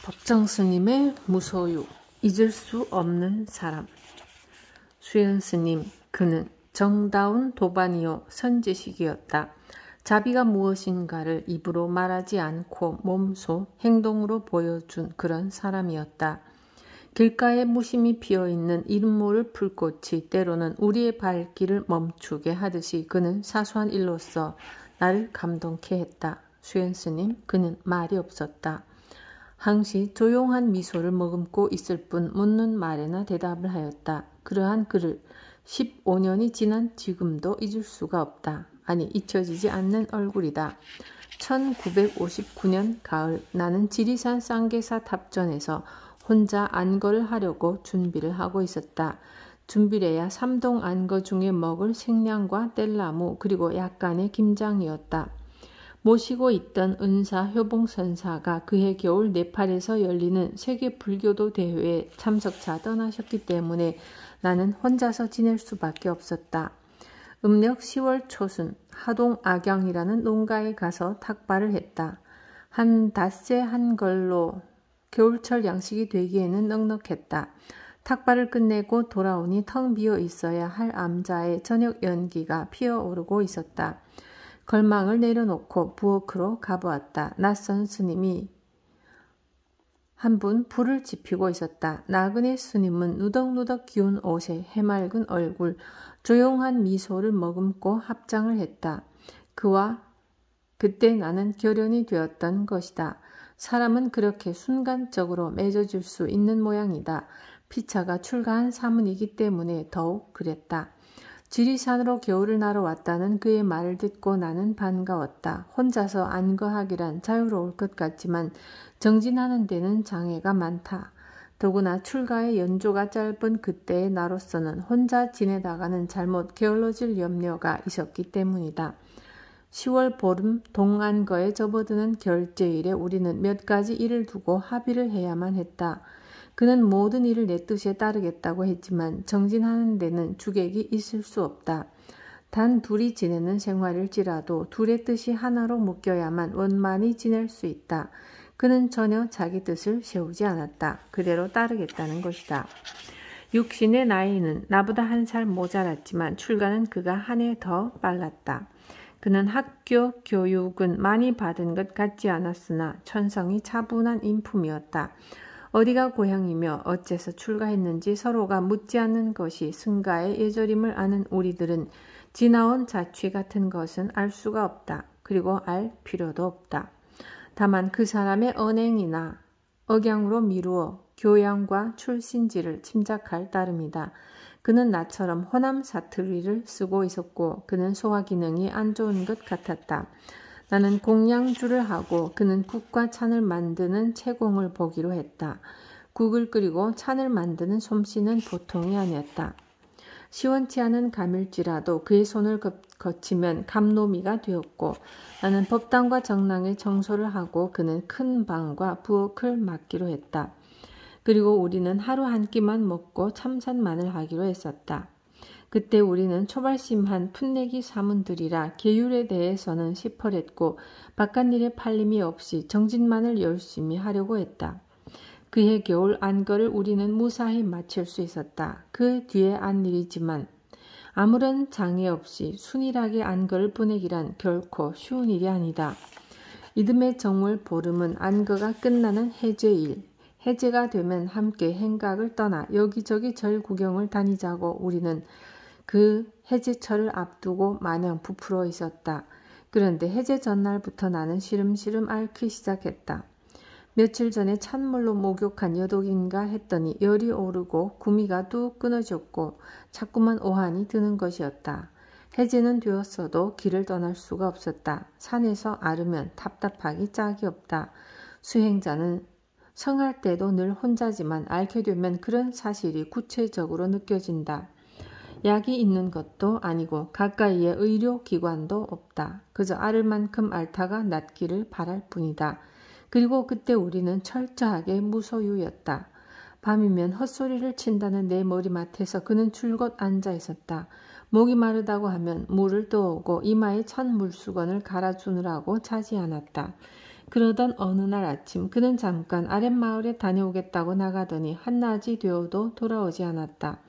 법정스님의 무소유, 잊을 수 없는 사람. 수연스님, 그는 정다운 도반이요 선지식이었다. 자비가 무엇인가를 입으로 말하지 않고 몸소 행동으로 보여준 그런 사람이었다. 길가에 무심히 피어있는 이름 모를 불꽃이 때로는 우리의 발길을 멈추게 하듯이 그는 사소한 일로서 나를 감동케 했다. 수연스님, 그는 말이 없었다. 항시 조용한 미소를 머금고 있을 뿐 묻는 말에나 대답을 하였다. 그러한 그를 15년이 지난 지금도 잊을 수가 없다. 아니, 잊혀지지 않는 얼굴이다. 1959년 가을, 나는 지리산 쌍계사 탑전에서 혼자 안거를 하려고 준비를 하고 있었다. 준비래야 3동 안거 중에 먹을 생량과 뗄나무 그리고 약간의 김장이었다. 모시고 있던 은사 효봉선사가 그해 겨울 네팔에서 열리는 세계 불교도 대회에 참석차 떠나셨기 때문에 나는 혼자서 지낼 수밖에 없었다. 음력 10월 초순 하동 악양이라는 농가에 가서 탁발을 했다. 한 닷새 한 걸로 겨울철 양식이 되기에는 넉넉했다. 탁발을 끝내고 돌아오니 텅 비어 있어야 할 암자의 저녁 연기가 피어오르고 있었다. 걸망을 내려놓고 부엌으로 가보았다. 낯선 스님이 한 분 불을 지피고 있었다. 나그네 스님은 누덕누덕 기운 옷에 해맑은 얼굴, 조용한 미소를 머금고 합장을 했다. 그때 나는 결연이 되었던 것이다. 사람은 그렇게 순간적으로 맺어질 수 있는 모양이다. 피차가 출가한 사문이기 때문에 더욱 그랬다. 지리산으로 겨울을 나러 왔다는 그의 말을 듣고 나는 반가웠다. 혼자서 안거하기란 자유로울 것 같지만 정진하는 데는 장애가 많다. 더구나 출가의 연조가 짧은 그때의 나로서는 혼자 지내다가는 잘못 게을러질 염려가 있었기 때문이다. 10월 보름 동안거에 접어드는 결제일에 우리는 몇 가지 일을 두고 합의를 해야만 했다. 그는 모든 일을 내 뜻에 따르겠다고 했지만 정진하는 데는 주객이 있을 수 없다. 단 둘이 지내는 생활일지라도 둘의 뜻이 하나로 묶여야만 원만히 지낼 수 있다. 그는 전혀 자기 뜻을 세우지 않았다. 그대로 따르겠다는 것이다. 육신의 나이는 나보다 한 살 모자랐지만 출가는 그가 한 해 더 빨랐다. 그는 학교 교육은 많이 받은 것 같지 않았으나 천성이 차분한 인품이었다. 어디가 고향이며 어째서 출가했는지 서로가 묻지 않는 것이 승가의 예절임을 아는 우리들은 지나온 자취 같은 것은 알 수가 없다. 그리고 알 필요도 없다. 다만 그 사람의 언행이나 억양으로 미루어 교양과 출신지를 짐작할 따름이다. 그는 나처럼 호남 사투리를 쓰고 있었고 그는 소화기능이 안 좋은 것 같았다. 나는 공양주를 하고 그는 국과 찬을 만드는 채공을 보기로 했다. 국을 끓이고 찬을 만드는 솜씨는 보통이 아니었다. 시원치 않은 감일지라도 그의 손을 거치면 감노미가 되었고 나는 법당과 정랑에 청소를 하고 그는 큰 방과 부엌을 맡기로 했다. 그리고 우리는 하루 한 끼만 먹고 참선만을 하기로 했었다. 그때 우리는 초발심한 풋내기 사문들이라 계율에 대해서는 시퍼랬고 바깥일에 팔림이 없이 정진만을 열심히 하려고 했다. 그해 겨울 안거를 우리는 무사히 마칠 수 있었다. 그 뒤에 안 일이지만 아무런 장애 없이 순일하게 안거를 보내기란 결코 쉬운 일이 아니다. 이듬해 정월 보름은 안거가 끝나는 해제일. 해제가 되면 함께 행각을 떠나 여기저기 절 구경을 다니자고 우리는 그 해제철을 앞두고 마냥 부풀어 있었다. 그런데 해제 전날부터 나는 시름시름 앓기 시작했다. 며칠 전에 찬물로 목욕한 여독인가 했더니 열이 오르고 구미가 뚝 끊어졌고 자꾸만 오한이 드는 것이었다. 해제는 되었어도 길을 떠날 수가 없었다. 산에서 앓으면 답답하기 짝이 없다. 수행자는 성할 때도 늘 혼자지만 앓게 되면 그런 사실이 구체적으로 느껴진다. 약이 있는 것도 아니고 가까이에 의료기관도 없다. 그저 앓을 만큼 앓다가 낫기를 바랄 뿐이다. 그리고 그때 우리는 철저하게 무소유였다. 밤이면 헛소리를 친다는 내 머리맡에서 그는 줄곧 앉아 있었다. 목이 마르다고 하면 물을 떠오고 이마에 찬 물수건을 갈아주느라고 자지 않았다. 그러던 어느 날 아침 그는 잠깐 아랫마을에 다녀오겠다고 나가더니 한낮이 되어도 돌아오지 않았다.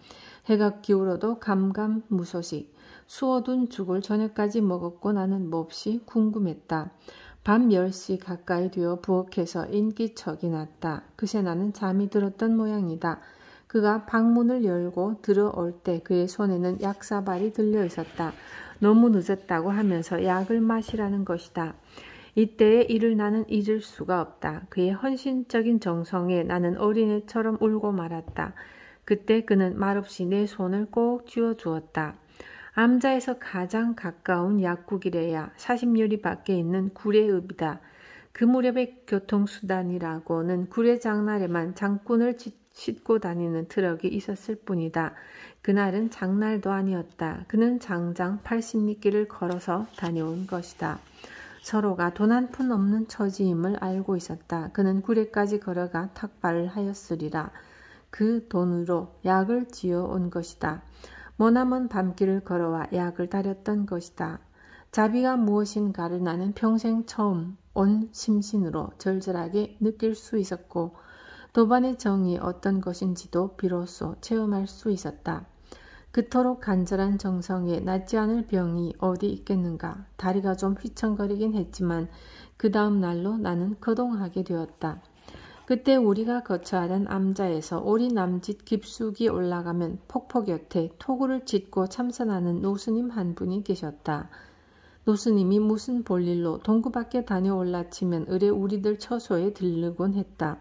해가 기울어도 감감무소식. 수어둔 죽을 저녁까지 먹었고 나는 몹시 궁금했다. 밤 10시 가까이 되어 부엌에서 인기척이 났다. 그새 나는 잠이 들었던 모양이다. 그가 방문을 열고 들어올 때 그의 손에는 약사발이 들려 있었다. 너무 늦었다고 하면서 약을 마시라는 것이다. 이때의 일을 나는 잊을 수가 없다. 그의 헌신적인 정성에 나는 어린애처럼 울고 말았다. 그때 그는 말없이 내 손을 꼭 쥐어주었다. 암자에서 가장 가까운 약국이래야 40요리 밖에 있는 구례읍이다. 그 무렵의 교통수단이라고는 구례 장날에만 장꾼을 싣고 다니는 트럭이 있었을 뿐이다. 그날은 장날도 아니었다. 그는 장장 80리길을 걸어서 다녀온 것이다. 서로가 돈 한 푼 없는 처지임을 알고 있었다. 그는 구례까지 걸어가 탁발을 하였으리라. 그 돈으로 약을 지어온 것이다. 머나먼 밤길을 걸어와 약을 다렸던 것이다. 자비가 무엇인가를 나는 평생 처음 온 심신으로 절절하게 느낄 수 있었고 도반의 정이 어떤 것인지도 비로소 체험할 수 있었다. 그토록 간절한 정성에 낫지 않을 병이 어디 있겠는가. 다리가 좀 휘청거리긴 했지만 그 다음 날로 나는 거동하게 되었다. 그때 우리가 거처하던 암자에서 오리 남짓 깊숙이 올라가면 폭포 곁에 토구를 짓고 참선하는 노스님 한 분이 계셨다. 노스님이 무슨 볼일로 동구 밖에 다녀올라 치면 의뢰 우리들 처소에 들르곤 했다.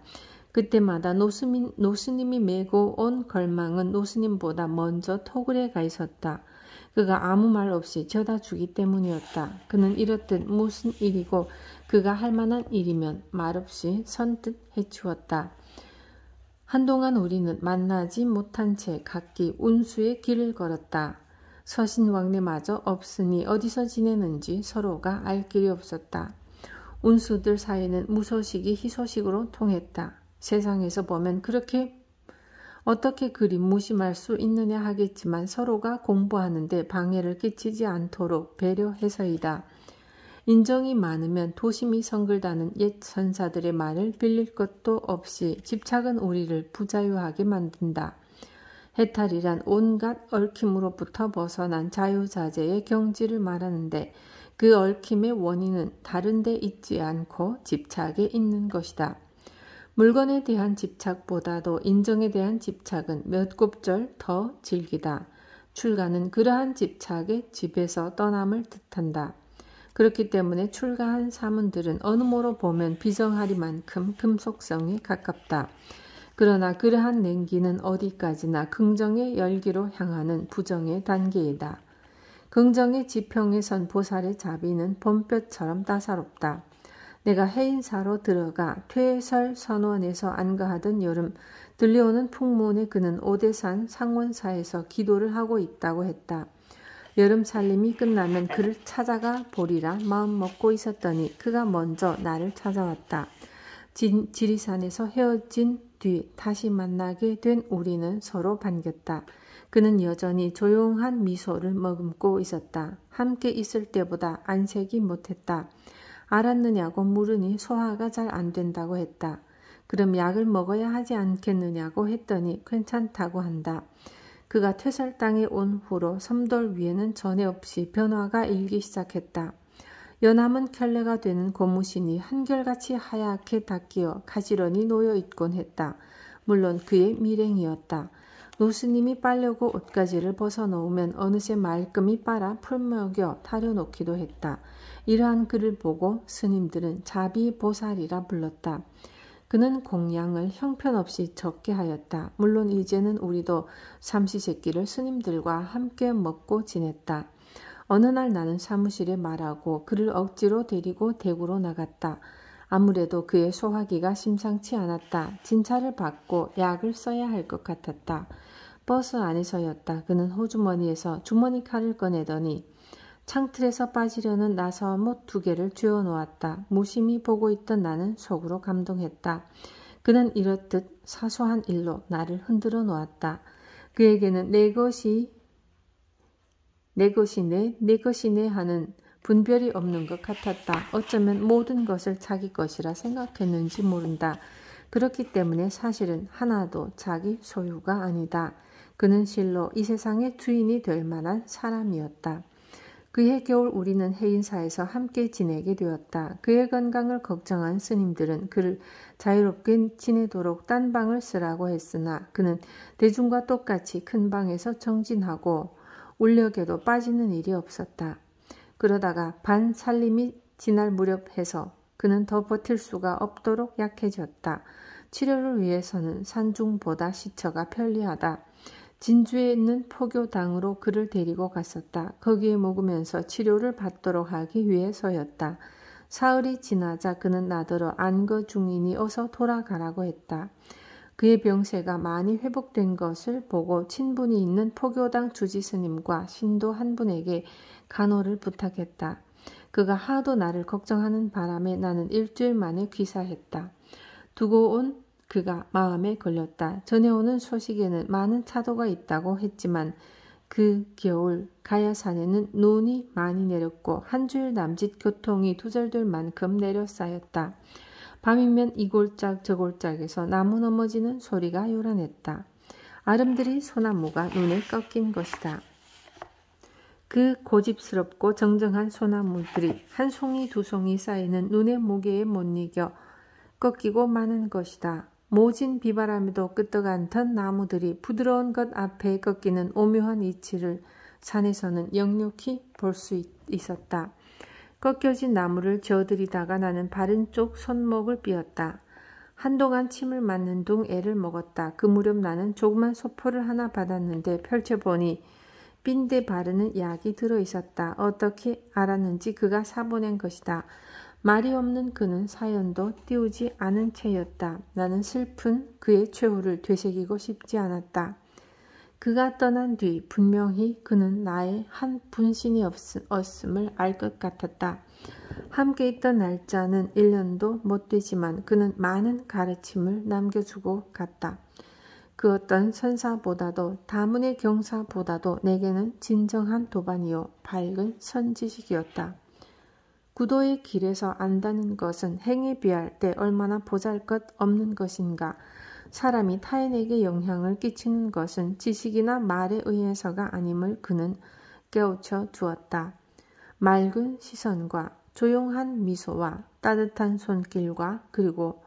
그때마다 노스님이 메고 온 걸망은 노스님보다 먼저 토굴에 가 있었다. 그가 아무 말 없이 져다 주기 때문이었다. 그는 이렇듯 무슨 일이고 그가 할 만한 일이면 말없이 선뜻 해치웠다. 한동안 우리는 만나지 못한 채 각기 운수의 길을 걸었다. 서신왕래마저 없으니 어디서 지내는지 서로가 알 길이 없었다. 운수들 사이는 무소식이 희소식으로 통했다. 세상에서 보면 그렇게 어떻게 그리 무심할 수 있느냐 하겠지만 서로가 공부하는데 방해를 끼치지 않도록 배려해서이다. 인정이 많으면 도심이 성글다는 옛 선사들의 말을 빌릴 것도 없이 집착은 우리를 부자유하게 만든다. 해탈이란 온갖 얽힘으로부터 벗어난 자유자재의 경지를 말하는데 그 얽힘의 원인은 다른 데 있지 않고 집착에 있는 것이다. 물건에 대한 집착보다도 인정에 대한 집착은 몇 곱절 더 질기다. 출가는 그러한 집착의 집에서 떠남을 뜻한다. 그렇기 때문에 출가한 사문들은 어느 모로 보면 비정하리만큼 금속성에 가깝다. 그러나 그러한 냉기는 어디까지나 긍정의 열기로 향하는 부정의 단계이다. 긍정의 지평에 선 보살의 자비는 봄볕처럼 따사롭다. 내가 해인사로 들어가 퇴설 선원에서 안가하던 여름 들려오는 풍문에 그는 오대산 상원사에서 기도를 하고 있다고 했다. 여름 살림이 끝나면 그를 찾아가 보리라 마음 먹고 있었더니 그가 먼저 나를 찾아왔다. 지리산에서 헤어진 뒤 다시 만나게 된 우리는 서로 반겼다. 그는 여전히 조용한 미소를 머금고 있었다. 함께 있을 때보다 안색이 못했다. 알았느냐고 물으니 소화가 잘 안 된다고 했다. 그럼 약을 먹어야 하지 않겠느냐고 했더니 괜찮다고 한다. 그가 퇴설당에 온 후로 섬돌 위에는 전에 없이 변화가 일기 시작했다. 연함은 켤레가 되는 고무신이 한결같이 하얗게 닦여 가지런히 놓여있곤 했다. 물론 그의 밀행이었다. 노스님이 빨려고 옷가지를 벗어놓으면 어느새 말끔히 빨아 풀먹여 타려놓기도 했다. 이러한 그를 보고 스님들은 자비보살이라 불렀다. 그는 공양을 형편없이 적게 하였다. 물론 이제는 우리도 삼시세끼를 스님들과 함께 먹고 지냈다. 어느 날 나는 사무실에 말하고 그를 억지로 데리고 대구로 나갔다. 아무래도 그의 소화기가 심상치 않았다. 진찰을 받고 약을 써야 할 것 같았다. 버스 안에서였다. 그는 호주머니에서 주머니 칼을 꺼내더니 창틀에서 빠지려는 나사못 2개를 쥐어 놓았다. 무심히 보고 있던 나는 속으로 감동했다. 그는 이렇듯 사소한 일로 나를 흔들어 놓았다. 그에게는 내 것이네 하는 분별이 없는 것 같았다. 어쩌면 모든 것을 자기 것이라 생각했는지 모른다. 그렇기 때문에 사실은 하나도 자기 소유가 아니다. 그는 실로 이 세상의 주인이 될 만한 사람이었다. 그해 겨울 우리는 해인사에서 함께 지내게 되었다. 그의 건강을 걱정한 스님들은 그를 자유롭게 지내도록 딴 방을 쓰라고 했으나 그는 대중과 똑같이 큰 방에서 정진하고 울력에도 빠지는 일이 없었다. 그러다가 반살림이 지날 무렵해서 그는 더 버틸 수가 없도록 약해졌다. 치료를 위해서는 산중보다 시처가 편리하다. 진주에 있는 포교당으로 그를 데리고 갔었다. 거기에 묵으면서 치료를 받도록 하기 위해서였다. 사흘이 지나자 그는 나더러 안거 중이니 어서 돌아가라고 했다. 그의 병세가 많이 회복된 것을 보고 친분이 있는 포교당 주지스님과 신도 한 분에게 간호를 부탁했다. 그가 하도 나를 걱정하는 바람에 나는 일주일 만에 귀사했다. 두고 온 그가 마음에 걸렸다. 전해오는 소식에는 많은 차도가 있다고 했지만 그 겨울 가야산에는 눈이 많이 내렸고 한 주일 남짓 교통이 두절될 만큼 내려쌓였다. 밤이면 이 골짝 저 골짝에서 나무 넘어지는 소리가 요란했다. 아름드리 소나무가 눈에 꺾인 것이다. 그 고집스럽고 정정한 소나무들이 한 송이 두 송이 쌓이는 눈의 무게에 못 이겨 꺾이고 마는 것이다. 모진 비바람에도 끄떡 않던 나무들이 부드러운 것 앞에 꺾이는 오묘한 이치를 산에서는 역력히 볼 수 있었다. 꺾여진 나무를 저들이다가 나는 바른 쪽 손목을 삐었다. 한동안 침을 맞는 둥 애를 먹었다. 그 무렵 나는 조그만 소포를 하나 받았는데 펼쳐보니 빈대 바르는 약이 들어있었다. 어떻게 알았는지 그가 사보낸 것이다. 말이 없는 그는 사연도 띄우지 않은 채였다. 나는 슬픈 그의 최후를 되새기고 싶지 않았다. 그가 떠난 뒤 분명히 그는 나의 한 분신이 없음을 알 것 같았다. 함께 있던 날짜는 1년도 못 되지만 그는 많은 가르침을 남겨주고 갔다. 그 어떤 선사보다도 다문의 경사보다도 내게는 진정한 도반이요 밝은 선지식이었다. 구도의 길에서 안다는 것은 행에 비할 때 얼마나 보잘것없는 것인가. 사람이 타인에게 영향을 끼치는 것은 지식이나 말에 의해서가 아님을 그는 깨우쳐 주었다. 맑은 시선과 조용한 미소와 따뜻한 손길과 그리고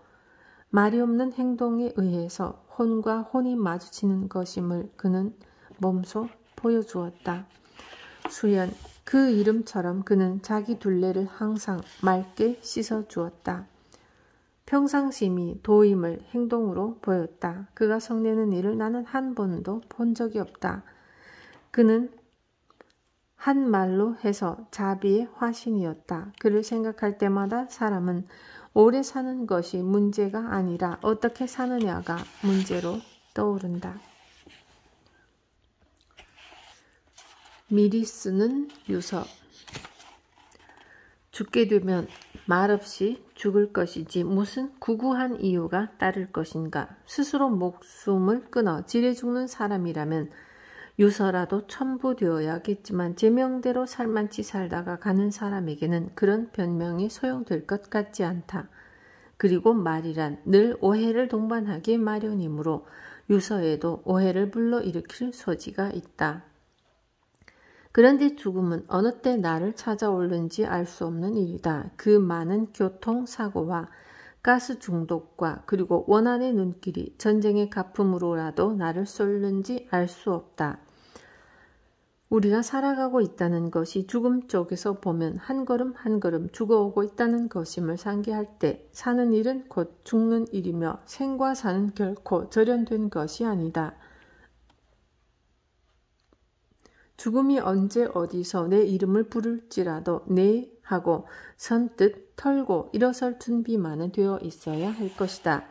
말이 없는 행동에 의해서 혼과 혼이 마주치는 것임을 그는 몸소 보여주었다. 수연, 그 이름처럼 그는 자기 둘레를 항상 맑게 씻어주었다. 평상심이 도임을 행동으로 보였다. 그가 성내는 일을 나는 한 번도 본 적이 없다. 그는 한 말로 해서 자비의 화신이었다. 그를 생각할 때마다 사람은 오래 사는 것이 문제가 아니라 어떻게 사느냐가 문제로 떠오른다. 미리 쓰는 유서. 죽게 되면 말없이 죽을 것이지 무슨 구구한 이유가 따를 것인가. 스스로 목숨을 끊어 지레 죽는 사람이라면 유서라도 첨부되어야겠지만 제명대로 살만치 살다가 가는 사람에게는 그런 변명이 소용될 것 같지 않다. 그리고 말이란 늘 오해를 동반하기 마련이므로 유서에도 오해를 불러일으킬 소지가 있다. 그런데 죽음은 어느 때 나를 찾아올는지 알 수 없는 일이다. 그 많은 교통사고와 가스 중독과 그리고 원한의 눈길이 전쟁의 가품으로라도 나를 쏠는지 알 수 없다. 우리가 살아가고 있다는 것이 죽음 쪽에서 보면 한 걸음 한 걸음 죽어오고 있다는 것임을 상기할 때 사는 일은 곧 죽는 일이며 생과 사는 결코 절연된 것이 아니다. 죽음이 언제 어디서 내 이름을 부를지라도 네 하고 선뜻 털고 일어설 준비만은 되어 있어야 할 것이다.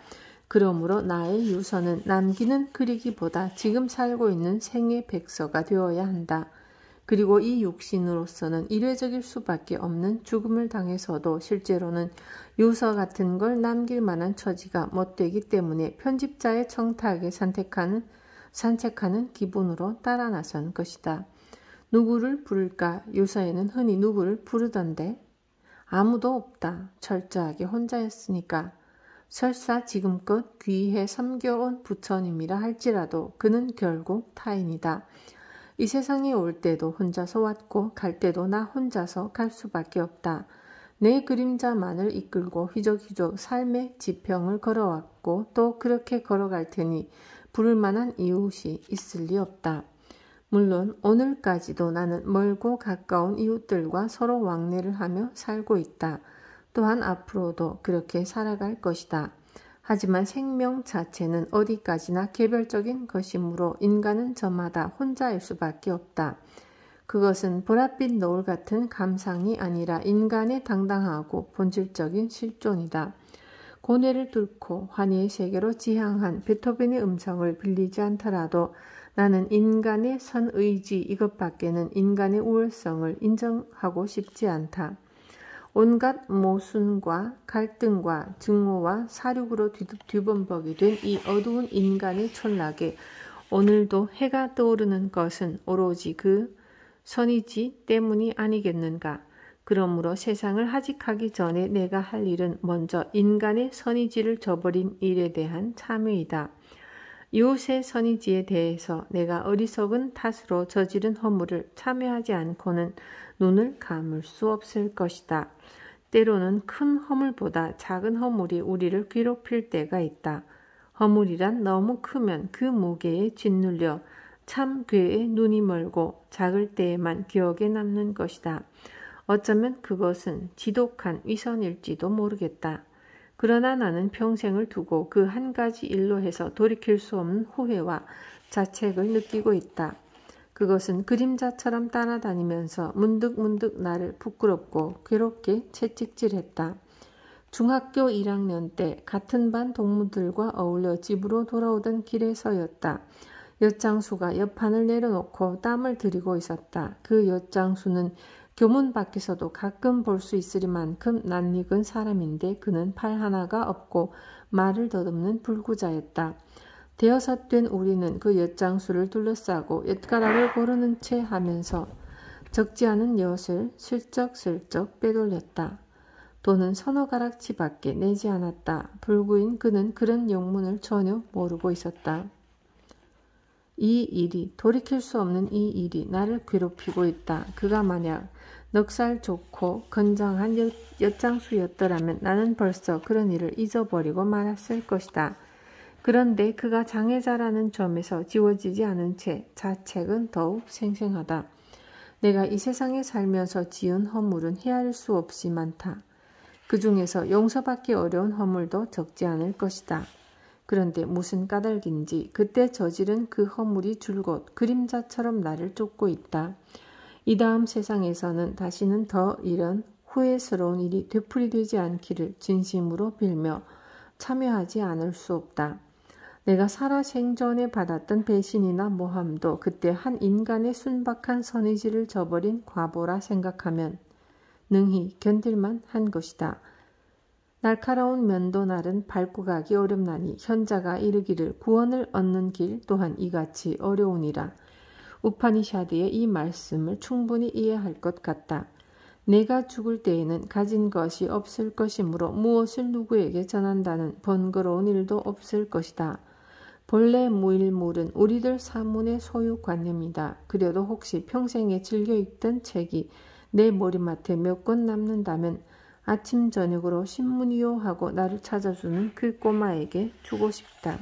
그러므로 나의 유서는 남기는 그리기보다 지금 살고 있는 생의 백서가 되어야 한다. 그리고 이 육신으로서는 일회적일 수밖에 없는 죽음을 당해서도 실제로는 유서 같은 걸 남길 만한 처지가 못 되기 때문에 편집자의 청탁에 산책하는 기분으로 따라 나선 것이다. 누구를 부를까? 요사에는 흔히 누구를 부르던데? 아무도 없다. 철저하게 혼자였으니까. 설사 지금껏 귀해 섬겨온 부처님이라 할지라도 그는 결국 타인이다. 이 세상에 올 때도 혼자서 왔고 갈 때도 나 혼자서 갈 수밖에 없다. 내 그림자만을 이끌고 휘적휘적 삶의 지평을 걸어왔고 또 그렇게 걸어갈 테니 부를 만한 이웃이 있을 리 없다. 물론 오늘까지도 나는 멀고 가까운 이웃들과 서로 왕래를 하며 살고 있다. 또한 앞으로도 그렇게 살아갈 것이다. 하지만 생명 자체는 어디까지나 개별적인 것이므로 인간은 저마다 혼자일 수밖에 없다. 그것은 보랏빛 노을 같은 감상이 아니라 인간의 당당하고 본질적인 실존이다. 고뇌를 뚫고 환희의 세계로 지향한 베토벤의 음성을 빌리지 않더라도 나는 인간의 선의지 이것밖에는 인간의 우월성을 인정하고 싶지 않다. 온갖 모순과 갈등과 증오와 사륙으로 뒤범벅이 된 이 어두운 인간의 촌락에 오늘도 해가 떠오르는 것은 오로지 그 선의지 때문이 아니겠는가. 그러므로 세상을 하직하기 전에 내가 할 일은 먼저 인간의 선의지를 저버린 일에 대한 참회이다. 이웃의 선의지에 대해서 내가 어리석은 탓으로 저지른 허물을 참회하지 않고는 눈을 감을 수 없을 것이다. 때로는 큰 허물보다 작은 허물이 우리를 괴롭힐 때가 있다. 허물이란 너무 크면 그 무게에 짓눌려 참 괴에 눈이 멀고 작을 때에만 기억에 남는 것이다. 어쩌면 그것은 지독한 위선일지도 모르겠다. 그러나 나는 평생을 두고 그 한 가지 일로 해서 돌이킬 수 없는 후회와 자책을 느끼고 있다. 그것은 그림자처럼 따라다니면서 문득문득 나를 부끄럽고 괴롭게 채찍질했다. 중학교 1학년 때 같은 반 동무들과 어울려 집으로 돌아오던 길에서였다. 엿장수가 옆판을 내려놓고 땀을 들이고 있었다. 그 엿장수는 교문 밖에서도 가끔 볼 수 있으리만큼 낯익은 사람인데 그는 팔 하나가 없고 말을 더듬는 불구자였다. 대여섯 된 우리는 그 엿장수를 둘러싸고 엿가락을 고르는 채 하면서 적지 않은 엿을 슬쩍슬쩍 빼돌렸다. 돈은 서너 가락치밖에 내지 않았다. 불구인 그는 그런 영문을 전혀 모르고 있었다. 이 일이, 돌이킬 수 없는 이 일이 나를 괴롭히고 있다. 그가 만약 넉살 좋고 건장한 엿장수였더라면 나는 벌써 그런 일을 잊어버리고 말았을 것이다. 그런데 그가 장애자라는 점에서 지워지지 않은 채 자책은 더욱 생생하다. 내가 이 세상에 살면서 지은 허물은 헤아릴 수 없이 많다. 그 중에서 용서받기 어려운 허물도 적지 않을 것이다. 그런데 무슨 까닭인지 그때 저지른 그 허물이 줄곧 그림자처럼 나를 쫓고 있다. 이 다음 세상에서는 다시는 더 이런 후회스러운 일이 되풀이되지 않기를 진심으로 빌며 참여하지 않을 수 없다. 내가 살아 생전에 받았던 배신이나 모함도 그때 한 인간의 순박한 선의지를 저버린 과보라 생각하면 능히 견딜만 한 것이다. 날카로운 면도날은 밟고 가기 어렵나니 현자가 이르기를 구원을 얻는 길 또한 이같이 어려우니라. 우파니샤드의 이 말씀을 충분히 이해할 것 같다. 내가 죽을 때에는 가진 것이 없을 것이므로 무엇을 누구에게 전한다는 번거로운 일도 없을 것이다. 본래 무일물은 우리들 사문의 소유관념이다. 그래도 혹시 평생에 즐겨 읽던 책이 내 머리맡에 몇 권 남는다면 아침 저녁으로 신문이요 하고 나를 찾아주는 그 꼬마에게 주고 싶다.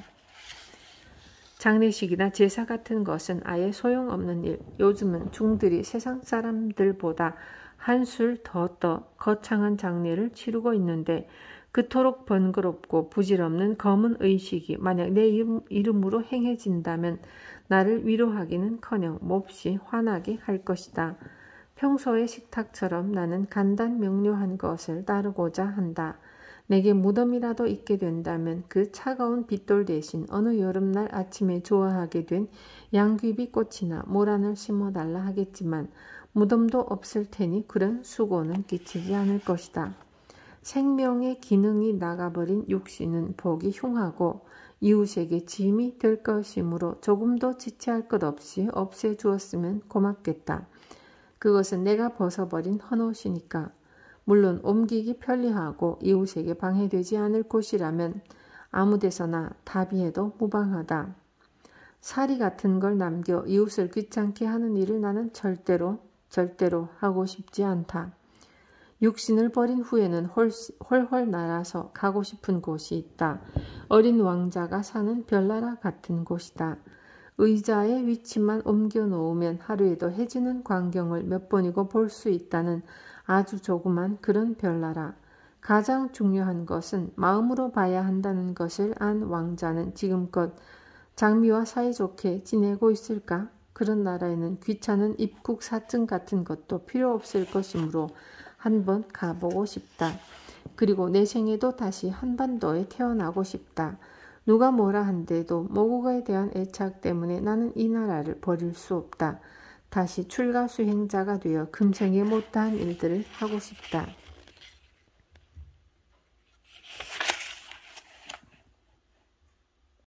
장례식이나 제사 같은 것은 아예 소용없는 일. 요즘은 중들이 세상 사람들보다 한술 더 떠 거창한 장례를 치르고 있는데 그토록 번거롭고 부질없는 검은 의식이 만약 내 이름으로 행해진다면 나를 위로하기는커녕 몹시 화나게 할 것이다. 평소의 식탁처럼 나는 간단 명료한 것을 따르고자 한다. 내게 무덤이라도 있게 된다면 그 차가운 빗돌 대신 어느 여름날 아침에 좋아하게 된 양귀비 꽃이나 모란을 심어달라 하겠지만 무덤도 없을 테니 그런 수고는 끼치지 않을 것이다. 생명의 기능이 나가버린 육신은 보기 흉하고 이웃에게 짐이 될 것이므로 조금도 지체할 것 없이 없애주었으면 고맙겠다. 그것은 내가 벗어버린 헌옷이니까. 물론 옮기기 편리하고 이웃에게 방해되지 않을 곳이라면 아무 데서나 다비해도 무방하다. 사리 같은 걸 남겨 이웃을 귀찮게 하는 일을 나는 절대로 하고 싶지 않다. 육신을 버린 후에는 훨훨 날아서 가고 싶은 곳이 있다. 어린 왕자가 사는 별나라 같은 곳이다. 의자의 위치만 옮겨 놓으면 하루에도 해지는 광경을 몇 번이고 볼 수 있다는 아주 조그만 그런 별나라. 가장 중요한 것은 마음으로 봐야 한다는 것을 안 왕자는 지금껏 장미와 사이좋게 지내고 있을까? 그런 나라에는 귀찮은 입국 사증 같은 것도 필요 없을 것이므로 한번 가보고 싶다. 그리고 내 생에도 다시 한반도에 태어나고 싶다. 누가 뭐라 한데도 모국어에 대한 애착 때문에 나는 이 나라를 버릴 수 없다. 다시 출가 수행자가 되어 금생에 못다한 일들을 하고 싶다.